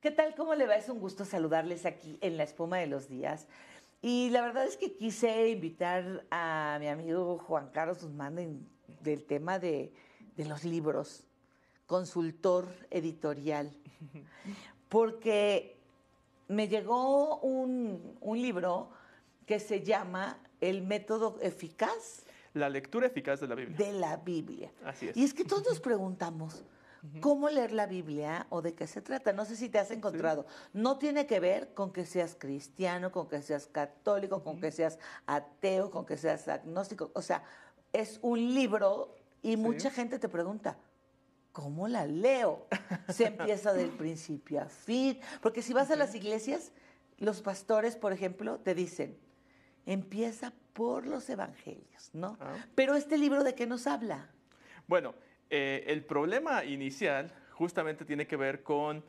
¿Qué tal? ¿Cómo le va? Es un gusto saludarles aquí en La Espuma de los Días. Y la verdad es que quise invitar a mi amigo Juan Carlos Guzmán del tema de los libros, consultor editorial, porque me llegó un libro que se llama El método eficaz La lectura eficaz de la Biblia. de la Biblia. Así es. Y es que todos nos preguntamos, ¿cómo leer la Biblia o de qué se trata? No sé si te has Sí. encontrado. No tiene que ver con que seas cristiano, con que seas católico, con que seas ateo, con que seas agnóstico. O sea, es un libro y mucha Sí. gente te pregunta, ¿cómo la leo? Se empieza del principio a fin. Porque si vas a las iglesias, los pastores, por ejemplo, te dicen, empieza por los evangelios, ¿no? Ah. Pero este libro, ¿de qué nos habla? Bueno, el problema inicial justamente tiene que ver con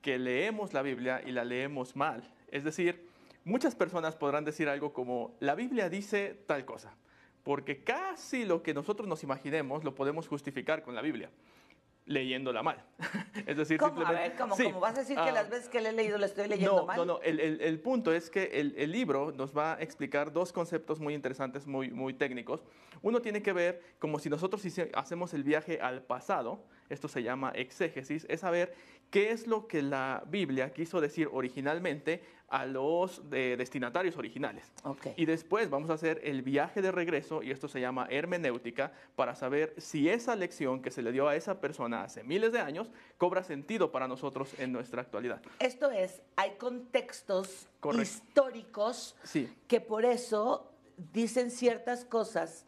que leemos la Biblia y la leemos mal. Es decir, muchas personas podrán decir algo como, la Biblia dice tal cosa, porque casi lo que nosotros nos imaginemos lo podemos justificar con la Biblia, leyéndola mal. Es decir, ¿Cómo? A simplemente... ver, ¿cómo, Sí, cómo vas a decir que las veces que le he leído le estoy leyendo no, mal? no, no. El punto es que el libro nos va a explicar dos conceptos muy interesantes, muy técnicos. Uno tiene que ver como si nosotros hacemos el viaje al pasado, esto se llama exégesis, es saber qué es lo que la Biblia quiso decir originalmente a los destinatarios originales. Ok. Y después vamos a hacer el viaje de regreso, y esto se llama hermenéutica, para saber si esa lección que se le dio a esa persona hace miles de años cobra sentido para nosotros en nuestra actualidad. Esto es, hay contextos Correcto. históricos Sí. que por eso dicen ciertas cosas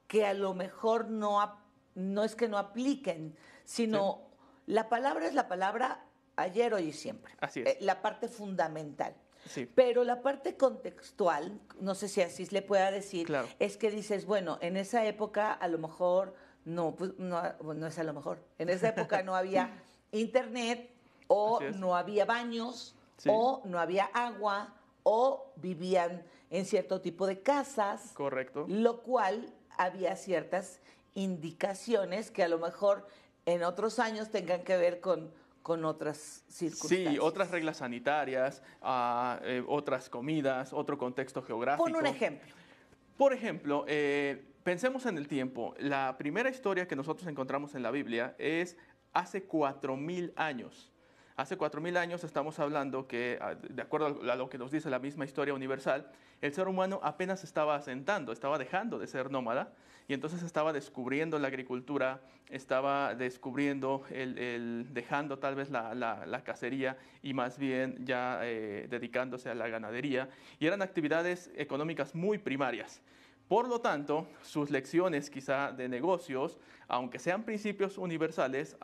que a lo mejor no es que no apliquen, sino la palabra es la palabra ayer, hoy y siempre. Así es. La parte fundamental. Sí. Pero la parte contextual, no sé si así le pueda decir, Claro. es que dices, bueno, en esa época a lo mejor, no, pues no es a lo mejor, en esa época no había internet, o Así es. no había baños, Sí. o no había agua, o vivían en cierto tipo de casas, Correcto. lo cual había ciertas indicaciones que a lo mejor en otros años tengan que ver con otras circunstancias. Sí, otras reglas sanitarias, otras comidas, otro contexto geográfico. Pon un ejemplo. Por ejemplo, pensemos en el tiempo. La primera historia que nosotros encontramos en la Biblia es hace 4000 años. Hace 4000 años estamos hablando que, de acuerdo a lo que nos dice la misma historia universal, el ser humano apenas estaba asentando, estaba dejando de ser nómada, y entonces estaba descubriendo la agricultura, estaba descubriendo, dejando tal vez la cacería y más bien ya dedicándose a la ganadería, y eran actividades económicas muy primarias. Por lo tanto, sus lecciones quizá de negocios, aunque sean principios universales,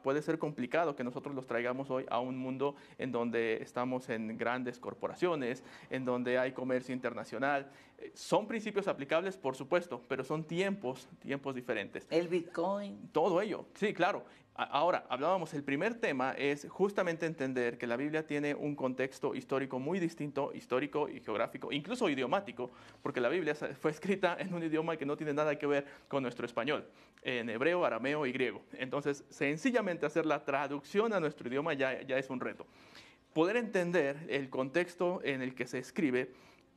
puede ser complicado que nosotros los traigamos hoy a un mundo en donde estamos en grandes corporaciones, en donde hay comercio internacional. Son principios aplicables, por supuesto, pero son tiempos diferentes. El Bitcoin. Todo ello, sí, claro. Ahora, hablábamos, el primer tema es justamente entender que la Biblia tiene un contexto histórico muy distinto, histórico y geográfico, incluso idiomático, porque la Biblia fue escrita en un idioma que no tiene nada que ver con nuestro español, en hebreo, arameo y griego. Entonces, sencillamente hacer la traducción a nuestro idioma ya es un reto. Poder entender el contexto en el que se escribe.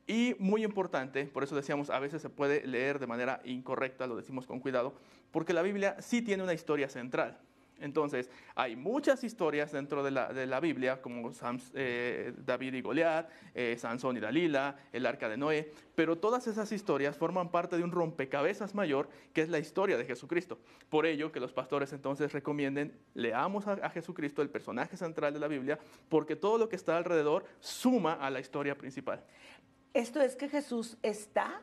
Y muy importante, por eso decíamos, a veces se puede leer de manera incorrecta, lo decimos con cuidado, porque la Biblia sí tiene una historia central. Entonces, hay muchas historias dentro de la Biblia, como David y Goliat, Sansón y Dalila, el Arca de Noé, pero todas esas historias forman parte de un rompecabezas mayor, que es la historia de Jesucristo. Por ello, que los pastores entonces recomienden, leamos a Jesucristo, el personaje central de la Biblia, porque todo lo que está alrededor suma a la historia principal. Esto es que Jesús está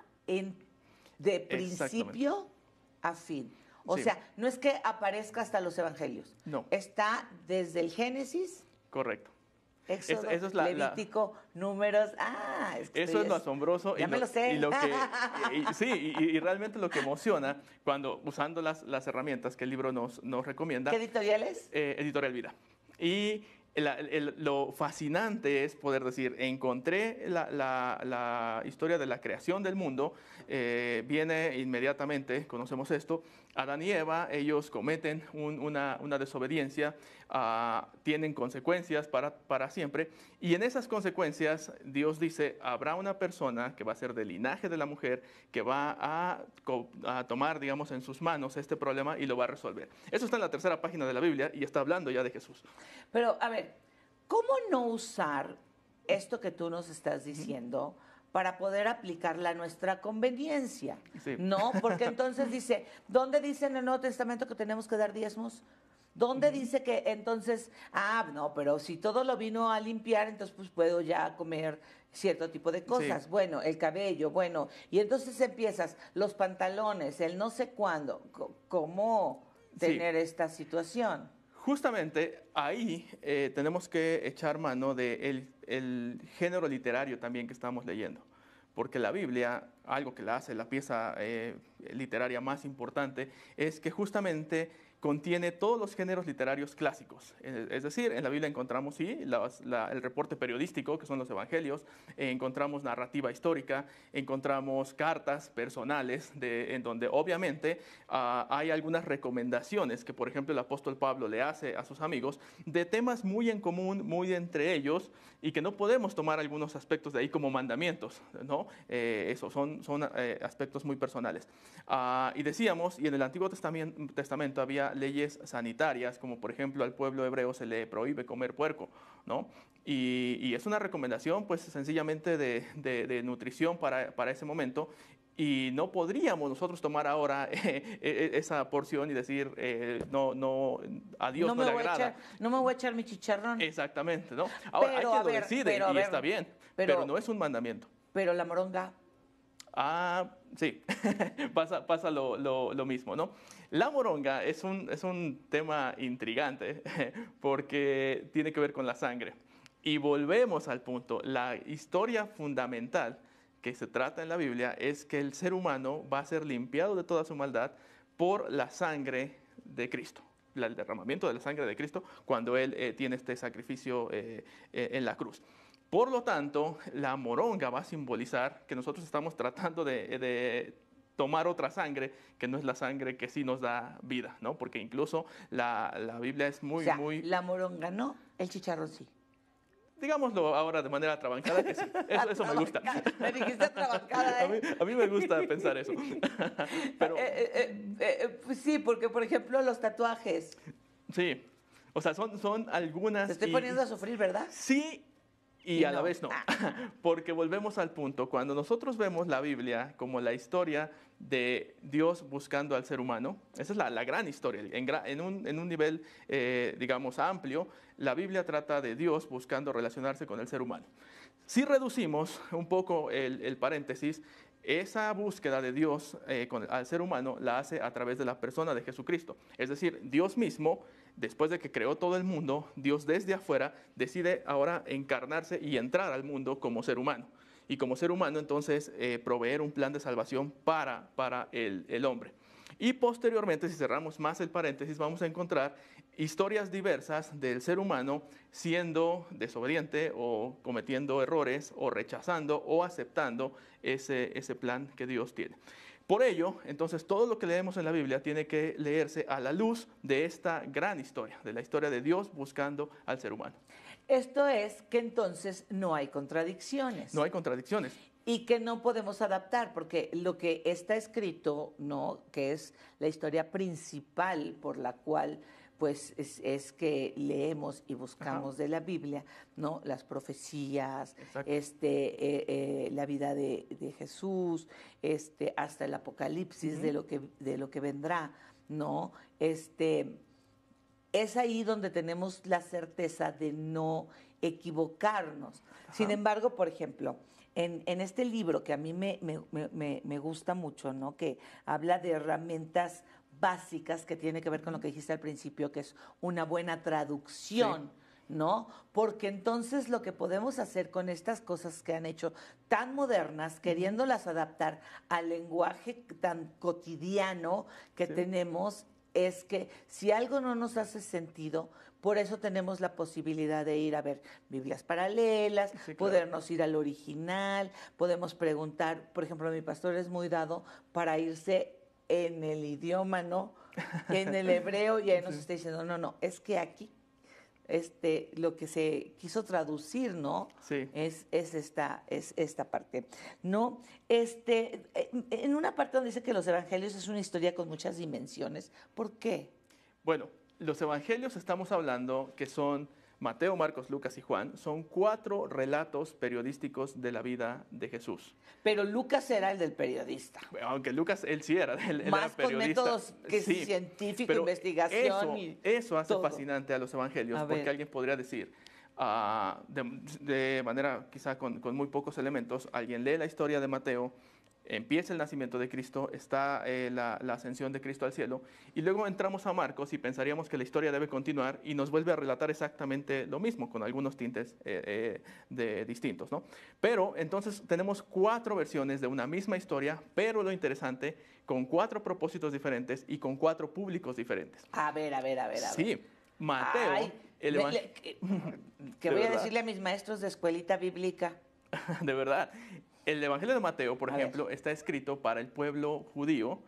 de principio a fin. O Sí. sea, no es que aparezca hasta los evangelios. No. Está desde el Génesis, Correcto. Éxodo, Eso es Levítico, Números. Eso es lo asombroso. Ya me lo sé. Y realmente lo que emociona cuando, usando las herramientas que el libro nos recomienda. ¿Qué editorial es? Editorial Vida. Y lo fascinante es poder decir, encontré la historia de la creación del mundo, viene inmediatamente, conocemos esto, Adán y Eva, ellos cometen una desobediencia, tienen consecuencias para siempre, y en esas consecuencias Dios dice, habrá una persona que va a ser del linaje de la mujer, que va a tomar, digamos, en sus manos este problema y lo va a resolver. Eso está en la tercera página de la Biblia y está hablando ya de Jesús. Pero, a ver, ¿cómo no usar esto que tú nos estás diciendo para poder aplicarla a nuestra conveniencia? Sí. ¿No? Porque entonces dice, ¿dónde dice en el Nuevo Testamento que tenemos que dar diezmos? ¿Dónde dice que entonces, no, pero si todo lo vino a limpiar, entonces pues puedo ya comer cierto tipo de cosas? Sí. Bueno, el cabello, bueno, y entonces empiezas, los pantalones, el no sé cuándo. ¿Cómo tener esta situación? Justamente ahí tenemos que echar mano del el género literario también que estamos leyendo, porque la Biblia, algo que la hace la pieza literaria más importante, es que justamente contiene todos los géneros literarios clásicos. Es decir, en la Biblia encontramos, sí, el reporte periodístico, que son los evangelios, encontramos narrativa histórica, encontramos cartas personales, en donde obviamente hay algunas recomendaciones que, por ejemplo, el apóstol Pablo le hace a sus amigos de temas muy en común, muy entre ellos, y que no podemos tomar algunos aspectos de ahí como mandamientos, ¿no? Eso son aspectos muy personales. Y decíamos, y en el Antiguo Testamento había leyes sanitarias, como por ejemplo al pueblo hebreo se le prohíbe comer puerco, ¿no? Y es una recomendación pues sencillamente de nutrición para ese momento, y no podríamos nosotros tomar ahora esa porción y decir, no, a Dios no le agrada. No me voy a echar mi chicharrón. Exactamente, ¿no? Ahora, hay quien lo decide y está bien, pero no es un mandamiento. Pero la moronga. Sí, pasa lo mismo, ¿no? La moronga es un tema intrigante porque tiene que ver con la sangre. Y volvemos al punto, la historia fundamental que se trata en la Biblia es que el ser humano va a ser limpiado de toda su maldad por la sangre de Cristo, el derramamiento de la sangre de Cristo cuando Él tiene este sacrificio en la cruz. Por lo tanto, la moronga va a simbolizar que nosotros estamos tratando de tomar otra sangre que no es la sangre que sí nos da vida, ¿no? Porque incluso la Biblia es muy, muy... La moronga no, el chicharrón sí. Digámoslo ahora de manera atrabancada que sí. Eso me gusta. Me dijiste atrabancada, A mí me gusta pensar eso. Pero... pues sí, porque por ejemplo los tatuajes. Sí, o sea, son algunas... Te estoy poniendo a sufrir, ¿verdad? Sí, y a la vez no, porque volvemos al punto, cuando nosotros vemos la Biblia como la historia de Dios buscando al ser humano, esa es la gran historia, en un nivel, digamos, amplio, la Biblia trata de Dios buscando relacionarse con el ser humano. Si reducimos un poco el paréntesis, esa búsqueda de Dios al ser humano la hace a través de la persona de Jesucristo. Es decir, Dios mismo, después de que creó todo el mundo, Dios desde afuera decide ahora encarnarse y entrar al mundo como ser humano. Y como ser humano, entonces, proveer un plan de salvación para el hombre. Y posteriormente, si cerramos más el paréntesis, vamos a encontrar historias diversas del ser humano siendo desobediente o cometiendo errores o rechazando o aceptando ese plan que Dios tiene. Por ello, entonces, todo lo que leemos en la Biblia tiene que leerse a la luz de esta gran historia, de la historia de Dios buscando al ser humano. Esto es que entonces no hay contradicciones. No hay contradicciones. Y que no podemos adaptar, porque lo que está escrito, ¿no?, que es la historia principal por la cual pues es que leemos y buscamos de la Biblia, ¿no? Las profecías, la vida de Jesús, hasta el Apocalipsis de lo que vendrá, ¿no? Es ahí donde tenemos la certeza de no equivocarnos. Sin embargo, por ejemplo, en este libro que a mí me gusta mucho, ¿no?, que habla de herramientas básicas que tiene que ver con lo que dijiste al principio, que es una buena traducción, ¿no? Porque entonces lo que podemos hacer con estas cosas que han hecho tan modernas, queriéndolas adaptar al lenguaje tan cotidiano que tenemos, es que si algo no nos hace sentido, por eso tenemos la posibilidad de ir a ver Biblias paralelas, podernos ir al original, podemos preguntar, por ejemplo, mi pastor es muy dado para irse en el idioma, ¿no? En el hebreo, y ahí nos está diciendo, no, es que aquí lo que se quiso traducir, ¿no? Sí. Es esta parte, ¿no? En una parte donde dice que los evangelios es una historia con muchas dimensiones, ¿por qué? Bueno, los evangelios estamos hablando que son Mateo, Marcos, Lucas y Juan, son 4 relatos periodísticos de la vida de Jesús. Pero Lucas era el del periodista. Aunque Lucas, él sí era, él era Más con periodista. métodos que Sí, científico, pero investigación eso hace todo. fascinante a los evangelios, A porque ver. alguien podría decir, de manera quizá con muy pocos elementos, alguien lee la historia de Mateo, empieza el nacimiento de Cristo, está la ascensión de Cristo al cielo, y luego entramos a Marcos y pensaríamos que la historia debe continuar y nos vuelve a relatar exactamente lo mismo, con algunos tintes distintos, ¿no? Pero entonces tenemos 4 versiones de una misma historia, pero lo interesante, con 4 propósitos diferentes y con 4 públicos diferentes. A ver. Sí, Mateo, Ay, el evangelio... que De voy a verdad. decirle a mis maestros de escuelita bíblica. De verdad. El Evangelio de Mateo, por A ejemplo, está escrito para el pueblo judío.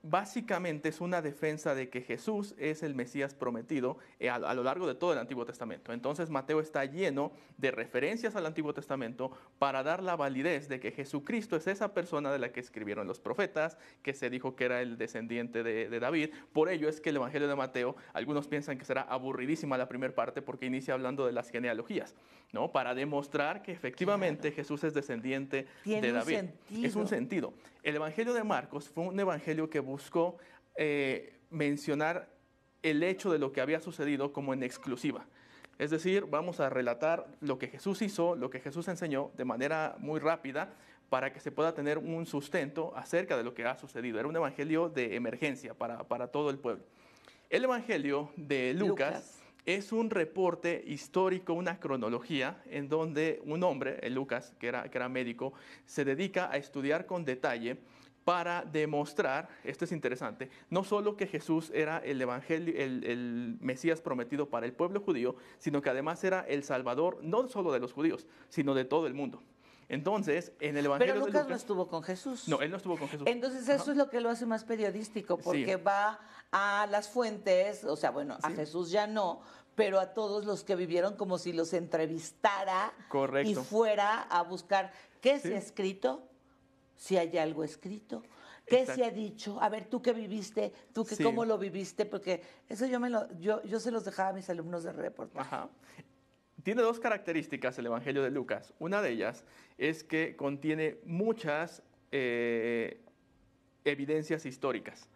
Básicamente es una defensa de que Jesús es el Mesías prometido a lo largo de todo el Antiguo Testamento. Entonces Mateo está lleno de referencias al Antiguo Testamento para dar la validez de que Jesucristo es esa persona de la que escribieron los profetas, que se dijo que era el descendiente de David. Por ello es que el Evangelio de Mateo, algunos piensan que será aburridísima la primera parte porque inicia hablando de las genealogías, ¿no? Para demostrar que efectivamente Jesús es descendiente de David. Sentido. Es un sentido. El Evangelio de Marcos fue un evangelio que buscó mencionar el hecho de lo que había sucedido como en exclusiva. Es decir, vamos a relatar lo que Jesús hizo, lo que Jesús enseñó de manera muy rápida para que se pueda tener un sustento acerca de lo que ha sucedido. Era un evangelio de emergencia para todo el pueblo. El Evangelio de Lucas es un reporte histórico, una cronología en donde un hombre, Lucas, que era médico, se dedica a estudiar con detalle para demostrar, esto es interesante, no solo que Jesús era el evangelio, el Mesías prometido para el pueblo judío, sino que además era el Salvador no solo de los judíos, sino de todo el mundo. Entonces, en el Evangelio Pero de Lucas Lucas... no estuvo con Jesús. No, él no estuvo con Jesús. Entonces eso es lo que lo hace más periodístico, porque Sí. va a las fuentes, o sea, bueno, a Sí. Jesús ya no, pero a todos los que vivieron como si los entrevistara Correcto. y fuera a buscar qué Sí. se ha escrito, si hay algo escrito, qué Exacto. se ha dicho, a ver, tú qué viviste, tú qué, Sí. cómo lo viviste, porque eso yo se los dejaba a mis alumnos de reportaje. Ajá. Tiene 2 características el Evangelio de Lucas. Una de ellas es que contiene muchas evidencias históricas,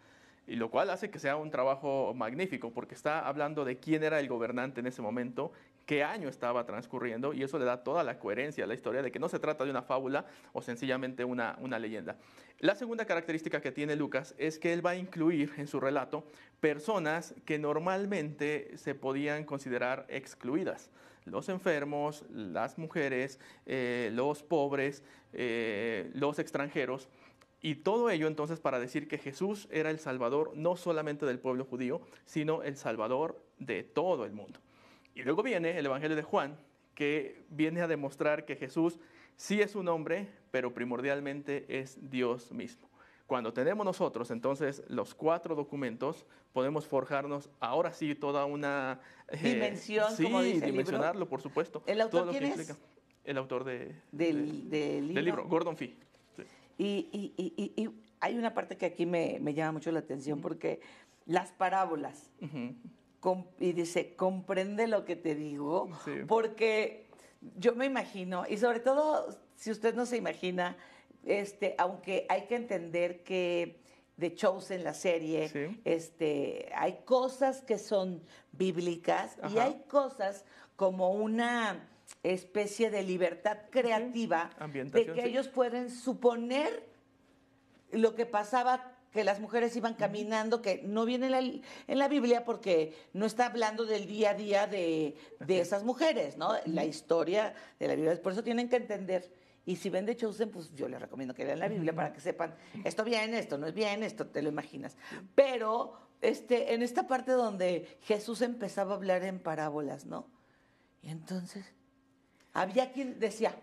y lo cual hace que sea un trabajo magnífico, porque está hablando de quién era el gobernante en ese momento, qué año estaba transcurriendo, y eso le da toda la coherencia a la historia de que no se trata de una fábula o sencillamente una leyenda. La segunda característica que tiene Lucas es que él va a incluir en su relato personas que normalmente se podían considerar excluidas. Los enfermos, las mujeres, los pobres, los extranjeros. Y todo ello entonces para decir que Jesús era el Salvador no solamente del pueblo judío, sino el Salvador de todo el mundo. Y luego viene el Evangelio de Juan, que viene a demostrar que Jesús sí es un hombre, pero primordialmente es Dios mismo. Cuando tenemos nosotros entonces los 4 documentos, podemos forjarnos ahora sí toda una... Dimensión, sí, como dice el dimensionarlo, libro. por supuesto. ¿El autor todo lo que quién es? implica. El autor Del del libro, Gordon Fee. Sí. Y hay una parte que aquí me llama mucho la atención, porque las parábolas, y dice, comprende lo que te digo, Sí. porque yo me imagino, y sobre todo si usted no se imagina, aunque hay que entender que The Chosen, la serie, Sí. hay cosas que son bíblicas y Ajá. hay cosas como una especie de libertad creativa de Ambientación, que sí. ellos pueden suponer lo que pasaba, que las mujeres iban caminando, que no viene en la Biblia porque no está hablando del día a día de esas mujeres, ¿no? La historia de la Biblia. Por eso tienen que entender. Y si ven The Chosen, pues yo les recomiendo que lean la Biblia para que sepan, esto viene, esto no es bien, esto te lo imaginas. Pero en esta parte donde Jesús empezaba a hablar en parábolas, ¿no? Y entonces había quien decía,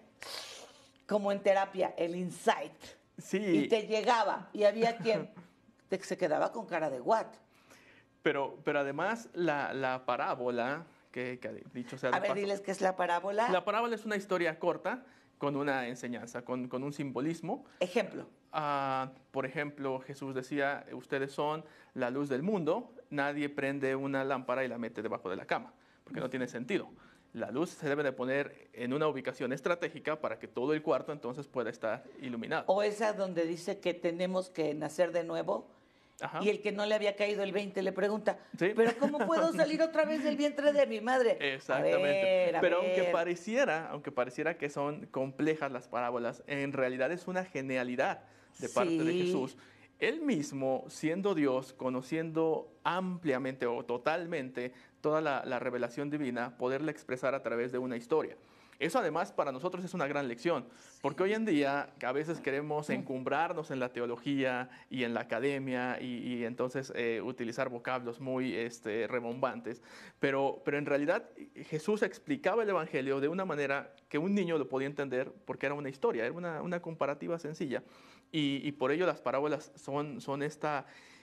como en terapia, el insight. Sí. Y te llegaba. Y había quien, se quedaba con cara de what. Pero además la parábola, que dicho sea de A ver, paso, diles qué es la parábola. la parábola es una historia corta con una enseñanza, con un simbolismo. Ejemplo. Por ejemplo, Jesús decía, ustedes son la luz del mundo, nadie prende una lámpara y la mete debajo de la cama, porque no tiene sentido. La luz se debe de poner en una ubicación estratégica para que todo el cuarto entonces pueda estar iluminado. O esa donde dice que tenemos que nacer de nuevo. Ajá. Y el que no le había caído el 20 le pregunta, Sí. ¿pero cómo puedo salir otra vez del vientre de mi madre? Exactamente. A Pero ver. aunque pareciera que son complejas las parábolas, en realidad es una genialidad de parte de Sí. Jesús. Él mismo, siendo Dios, conociendo ampliamente o totalmente toda la revelación divina, poderla expresar a través de una historia. Eso además para nosotros es una gran lección, porque hoy en día a veces queremos encumbrarnos en la teología y en la academia y entonces utilizar vocablos muy rebombantes, pero en realidad Jesús explicaba el Evangelio de una manera que un niño lo podía entender porque era una historia, era una comparativa sencilla y por ello las parábolas son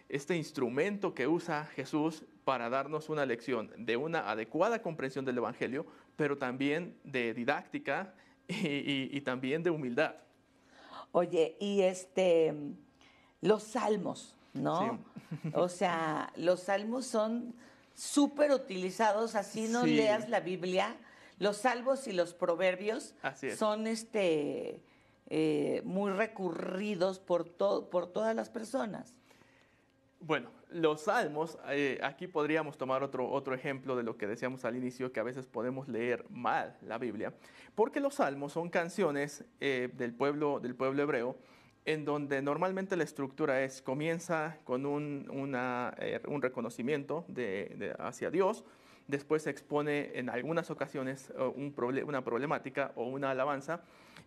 este instrumento que usa Jesús para darnos una lección de una adecuada comprensión del Evangelio, pero también de didáctica y también de humildad. Oye, y los salmos, ¿no? Sí. O sea, los salmos son súper utilizados, así no Sí. leas la Biblia. Los salmos y los proverbios Así es. son muy recurridos por todas las personas. Bueno, los salmos, aquí podríamos tomar otro ejemplo de lo que decíamos al inicio, que a veces podemos leer mal la Biblia, porque los salmos son canciones del pueblo hebreo, en donde normalmente la estructura comienza con un reconocimiento hacia Dios, después se expone en algunas ocasiones una problemática o una alabanza,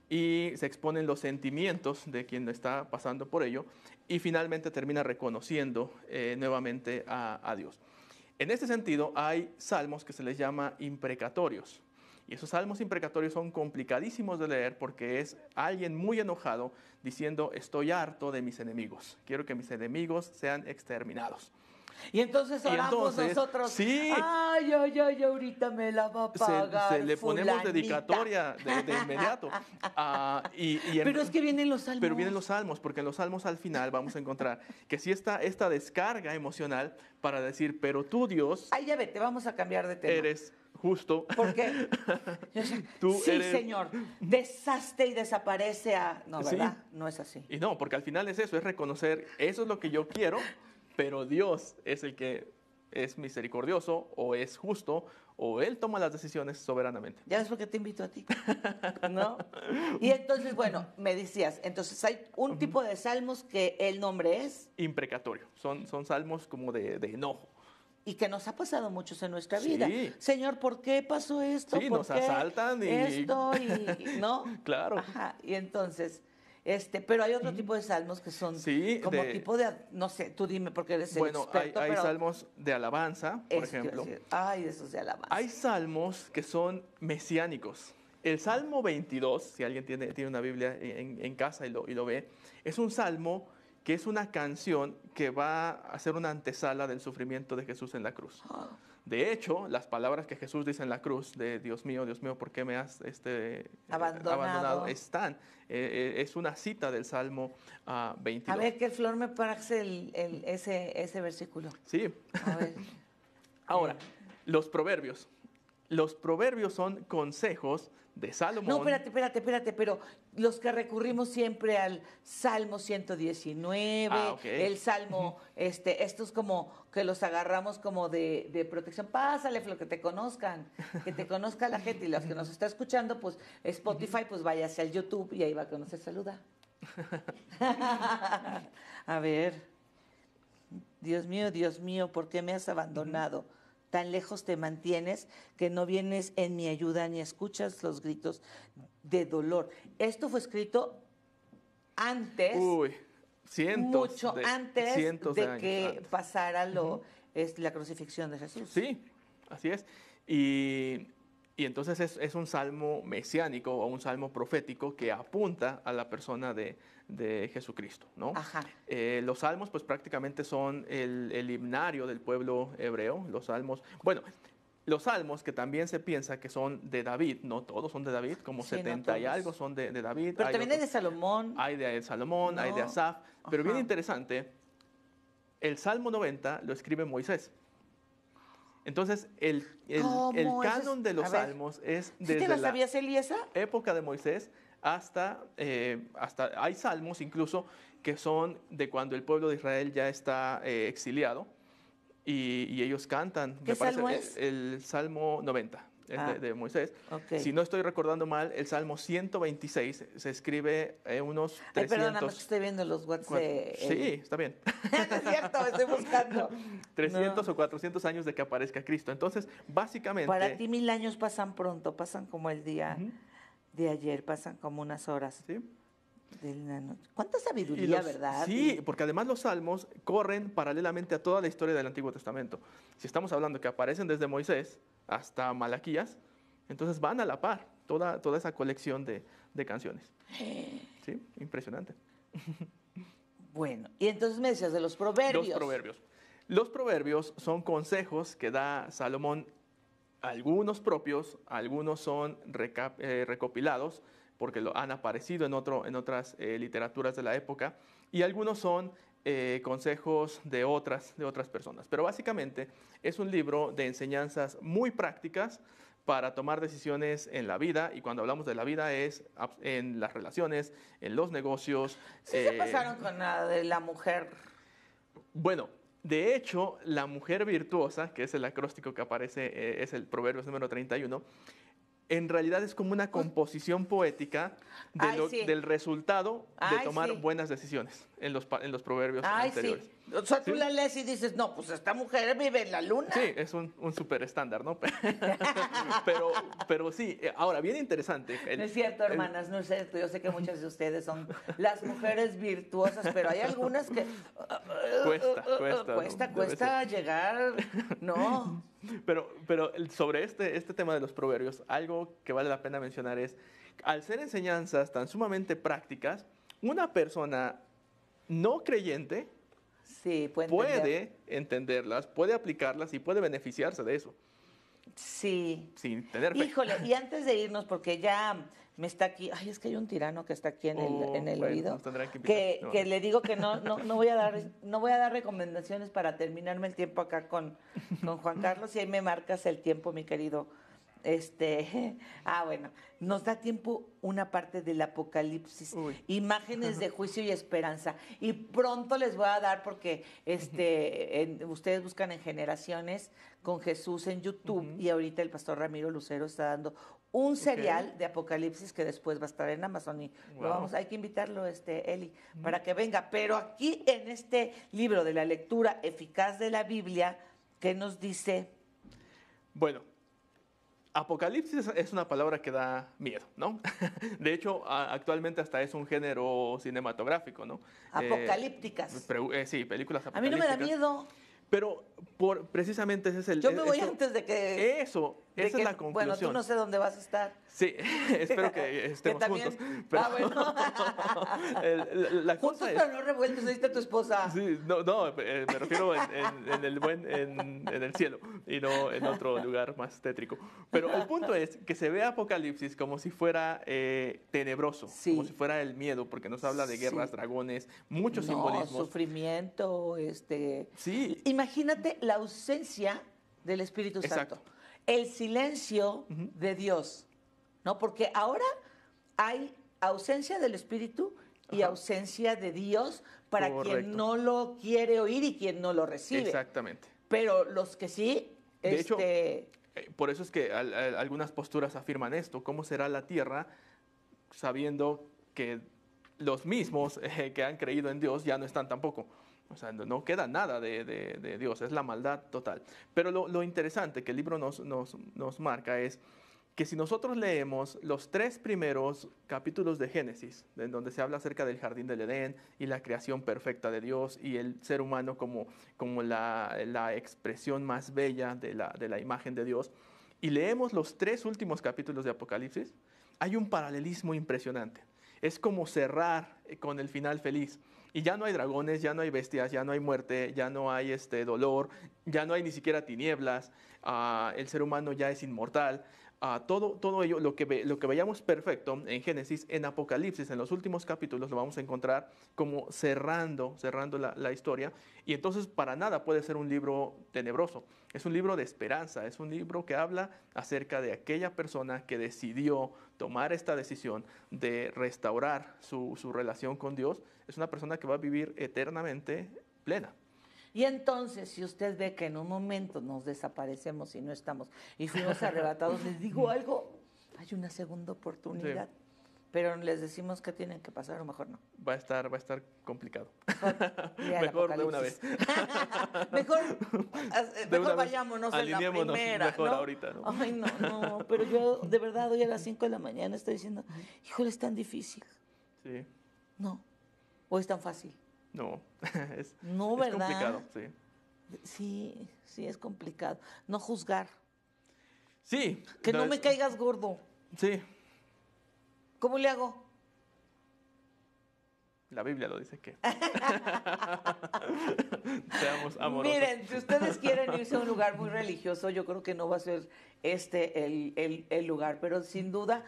y se exponen los sentimientos de quien está pasando por ello, y finalmente termina reconociendo nuevamente a Dios. En este sentido, hay salmos que se les llama imprecatorios. Y esos salmos imprecatorios son complicadísimos de leer porque es alguien muy enojado diciendo, estoy harto de mis enemigos, quiero que mis enemigos sean exterminados. Y entonces oramos nosotros, sí, ay, ahorita me la va a pagar se le ponemos fulanita. dedicatoria de inmediato. Pero es que vienen los salmos. Pero vienen los salmos, porque en los salmos al final vamos a encontrar que sí está esta descarga emocional para decir, pero tú, Dios, ay, ya vete, vamos a cambiar de tema. eres justo. ¿Por qué? Tú sí, eres... Señor, deshaste y desaparece a... No, ¿verdad? Sí. No es así. Y no, porque al final es eso, es reconocer, eso es lo que yo quiero, pero Dios es el que es misericordioso o es justo o Él toma las decisiones soberanamente. ¿Ya ves por qué te invito a ti? ¿No? Y entonces, bueno, me decías, entonces hay un tipo de salmos que el nombre es... Imprecatorio, son salmos como de enojo. Y que nos ha pasado muchos en nuestra Sí. vida. Señor, ¿por qué pasó esto? Sí, ¿Por nos qué asaltan y... esto y ¿no? Claro. Ajá, y entonces... pero hay otro tipo de salmos que son Sí, como tipo de, no sé, tú dime porque eres el Bueno, experto. hay pero salmos de alabanza, por ejemplo. Ay, esos de alabanza. Hay salmos que son mesiánicos. El Salmo 22, si alguien tiene una Biblia en casa y lo ve, es un salmo que es una canción que va a ser una antesala del sufrimiento de Jesús en la cruz. De hecho, las palabras que Jesús dice en la cruz, de Dios mío, ¿por qué me has abandonado? Están. Es una cita del Salmo 22. A ver, que Flor me pase ese versículo. Sí. A ver. Ahora, los proverbios. Los proverbios son consejos de Salomón. No, espérate, pero los que recurrimos siempre al Salmo 119, el Salmo, estos como que los agarramos como de protección. Pásale, Flo, que te conozca la gente. Y los que nos está escuchando, pues Spotify, pues váyase al YouTube y ahí va a conocer, saluda. A ver, Dios mío, ¿por qué me has abandonado? Tan lejos te mantienes que no vienes en mi ayuda ni escuchas los gritos de dolor. Esto fue escrito antes, mucho antes de que pasara la crucifixión de Jesús. Sí, así es. Y Y entonces es un salmo mesiánico o un salmo profético que apunta a la persona de Jesucristo, ¿no? Ajá. Los salmos pues prácticamente son el himnario del pueblo hebreo. Los salmos, bueno, los salmos que también se piensa que son de David, no todos son de David, como Sí, no 70 y todos. algo son de David. Pero también hay de Salomón, Hay de Salomón, hay de ¿no? Asaf, pero bien Ajá. interesante, el Salmo 90 lo escribe Moisés. Entonces, el ¿Cómo? canon de los A ver, salmos es ¿sí te desde la la sabías, Elíasa? época de Moisés hasta hay salmos incluso que son de cuando el pueblo de Israel ya está exiliado y ellos cantan, ¿Qué me parece, salmo es? el Salmo 90 es Ah, de Moisés. ok. Si no estoy recordando mal, el Salmo 126 se escribe unos Ay, perdóname, que 300. estoy viendo los WhatsApp de Sí, Eli. está bien. No es cierto, estoy buscando. 300 No. o 400 años de que aparezca Cristo. Entonces, Para básicamente, ti 1000 años pasan pronto, pasan como el día ujú, de ayer, pasan como unas horas ¿sí? de la noche. ¿Cuánta Y sabiduría, verdad? sí, porque además los salmos corren paralelamente a toda la historia del Antiguo Testamento. Si estamos hablando que aparecen desde Moisés hasta Malaquías, entonces van a la par toda esa colección de canciones. Sí, impresionante. Bueno, y entonces me decías de los proverbios. Los proverbios. Los proverbios son consejos que da Salomón, algunos propios, algunos son recopilados porque han aparecido en otras literaturas de la época y algunos son consejos de otras personas. Pero básicamente es un libro de enseñanzas muy prácticas para tomar decisiones en la vida, y cuando hablamos de la vida es en las relaciones, en los negocios. Sí se pasaron con la de la mujer. Bueno, de hecho, la mujer virtuosa, que es el acróstico que aparece, es el Proverbios número 31, en realidad es como una composición poética Ay, sí. del resultado de Ay, tomar sí. buenas decisiones en los proverbios Ay, anteriores. sí. O sea, tú ¿Sí? la lees y dices, no, pues esta mujer vive en la luna. Sí, es un súper estándar, ¿no? Pero sí, ahora, bien interesante. No es cierto, hermanas, no es cierto. Yo sé que muchas de ustedes son las mujeres virtuosas, pero hay algunas que Cuesta, ¿no? Debe cuesta llegar, ¿no? Pero sobre este tema de los proverbios, algo que vale la pena mencionar es, al ser enseñanzas tan sumamente prácticas, una persona no creyente Sí, puede entenderlas, puede aplicarlas y puede beneficiarse de eso, Sí. sin tener fe. Híjole, y antes de irnos, porque ya me está aquí, ay, es que hay un tirano que está aquí en el Bueno, oído, nos tendrán que invitar. No. que le digo que no voy a dar recomendaciones para terminarme el tiempo acá con Juan Carlos, y ahí me marcas el tiempo, mi querido. Bueno, nos da tiempo una parte del Apocalipsis, Uy. imágenes de juicio y esperanza. Y pronto les voy a dar, porque ustedes buscan en Generaciones con Jesús en YouTube, y ahorita el pastor Ramiro Lucero está dando un serial de Apocalipsis que después va a estar en Amazon, y Wow. hay que invitarlo, Eli, para que venga. Pero aquí en este libro de la lectura eficaz de la Biblia, ¿qué nos dice? Bueno, Apocalipsis es una palabra que da miedo, ¿no? De hecho, actualmente hasta es un género cinematográfico, ¿no? Apocalípticas. Sí, películas A mí no me da apocalípticas. miedo. Pero precisamente ese es el... Yo me voy antes de que... Esa es la conclusión. Bueno, tú no sé dónde vas a estar. Sí, espero que estemos también. juntos. Pero Bueno. la Juntos cosa es... pero no revueltos, ahí está tu esposa. Sí, no, me refiero en el cielo y no en otro lugar más tétrico. Pero el punto es que se ve Apocalipsis como si fuera tenebroso, Sí. como si fuera el miedo, porque nos habla de guerras, Sí. dragones, muchos No, simbolismos. sufrimiento, Sí. Imagínate la ausencia del Espíritu Exacto. Santo. El silencio de Dios, ¿no? Porque ahora hay ausencia del Espíritu y Ajá. ausencia de Dios para Correcto. quien no lo quiere oír y quien no lo recibe. Exactamente. Pero los que sí, De hecho, por eso es que algunas posturas afirman esto. ¿Cómo será la tierra sabiendo que los mismos que han creído en Dios ya no están tampoco? O sea, no queda nada de Dios, es la maldad total. Pero lo interesante que el libro nos marca es que si nosotros leemos los 3 primeros capítulos de Génesis, en donde se habla acerca del jardín del Edén y la creación perfecta de Dios y el ser humano como la expresión más bella de la imagen de Dios, y leemos los 3 últimos capítulos de Apocalipsis, hay un paralelismo impresionante. Es como cerrar con el final feliz. Y ya no hay dragones, ya no hay bestias, ya no hay muerte, ya no hay dolor, ya no hay ni siquiera tinieblas, el ser humano ya es inmortal. Todo ello, lo que veíamos perfecto en Génesis, en Apocalipsis, en los últimos capítulos, lo vamos a encontrar como cerrando la historia. Y entonces para nada puede ser un libro tenebroso. Es un libro de esperanza, es un libro que habla acerca de aquella persona que decidió tomar esta decisión de restaurar su relación con Dios. Es una persona que va a vivir eternamente plena. Y entonces, si usted ve que en un momento nos desaparecemos y no estamos, y fuimos arrebatados, les digo algo, hay una segunda oportunidad. Sí. Pero les decimos que tienen que pasar o mejor no. Va a estar complicado. Mejor de una vez. mejor vayámonos en la primera. Mejor ¿no? ahorita, ¿no? Ay, no, pero yo de verdad hoy a las 5 de la mañana estoy diciendo, híjole, es tan difícil. Sí. No. ¿O es tan fácil? No. No, ¿verdad? Es complicado, sí. Sí, es complicado. No juzgar. Sí. Que no me caigas gordo. Sí. ¿Cómo le hago? La Biblia lo dice que. Seamos amorosos. Miren, si ustedes quieren irse a un lugar muy religioso, yo creo que no va a ser el lugar, pero sin duda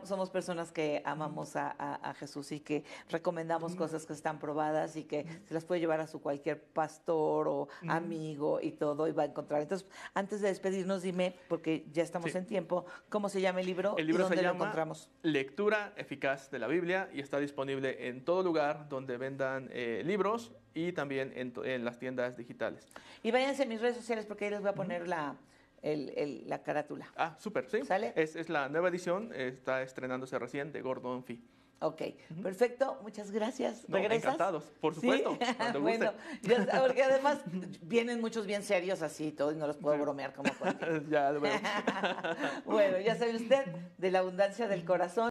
somos personas que amamos a Jesús y que recomendamos cosas que están probadas y que se las puede llevar a su cualquier pastor o amigo y todo y va a encontrar. Entonces, antes de despedirnos, dime, porque ya estamos en tiempo, ¿cómo se llama el libro? El libro ¿y dónde se lo llama encontramos? Lectura Eficaz de la Biblia y está disponible en todo lugar donde vendan libros y también en las tiendas digitales. Y váyanse a mis redes sociales porque ahí les voy a poner la carátula. Súper, sí. ¿Sale? Es la nueva edición, está estrenándose recién de Gordon Fee. Ok, perfecto, muchas gracias. ¿Regresas? Encantados, por supuesto, ¿sí? cuando bueno, porque además vienen muchos bien serios así y todo y no los puedo bromear como contigo. Ya lo veo. Bueno, ya sabe usted, de la abundancia del corazón.